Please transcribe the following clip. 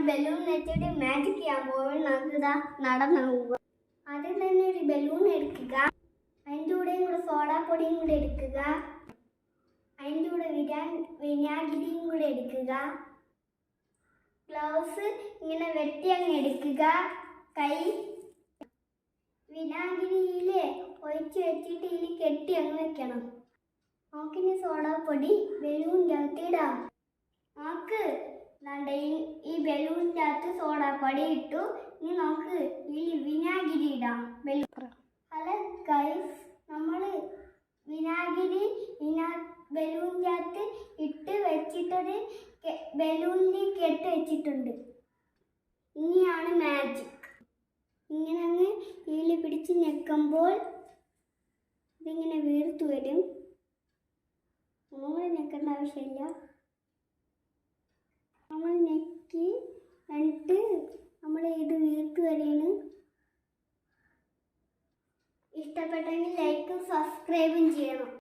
Balloon വെച്ചിട്ട് magic ചെയ്യാൻ പോകുമ്പോൾ നമുക്കിതാ നടന്നു പോവുക. അതിൽ തന്നെ ഒരു ബലൂൺ എടുക്കുക, അതിൻ്റെ കൂടെയും കൂടെ സോഡാപ്പൊടിയും കൂടെ എടുക്കുക, അതിൻ്റെ കൂടെ വിനാഗിരിയും കൂടെ എടുക്കുക, ഗ്ലൗസ് ഇങ്ങനെ വെട്ടി അങ്ങ് എടുക്കുക, കൈ വിനാഗിരിയിൽ ഒഴിച്ച് വെച്ചിട്ട് ഇതിൽ കെട്ടി അങ്ങ് വെക്കണം. നോക്കിന് സോഡാപ്പൊടി ബലൂണിൻ്റെ അകത്ത് ഇടാം. നോക്ക് ഈ ബലൂണിൻ്റെ അകത്ത് സോഡാപ്പൊടി ഇട്ടു. ഇനി നമുക്ക് ഈ വിനാഗിരി ഇടാം. ഹലോ ഗൈസ്, നമ്മൾ വിനാഗിരി ബലൂണിൻ്റെ അകത്ത് ഇട്ട് വെച്ചിട്ടൊരു ബലൂണിൽ കെട്ട് വെച്ചിട്ടുണ്ട്. ഇനിയാണ് മാജിക്. ഇങ്ങനെ അങ്ങ് ഇതിൽ പിടിച്ച് ഞെക്കുമ്പോൾ ഇതിങ്ങനെ വീർത്തു വരും. നമ്മൾ ഞെക്കേണ്ട ആവശ്യമില്ല. നമ്മൾ ഞെക്കി എന്നിട്ട് നമ്മൾ ഇത് വീർത്ത് വരെയാണ്. ഇഷ്ടപ്പെട്ടെങ്കിൽ ലൈക്കും സബ്സ്ക്രൈബും ചെയ്യണം.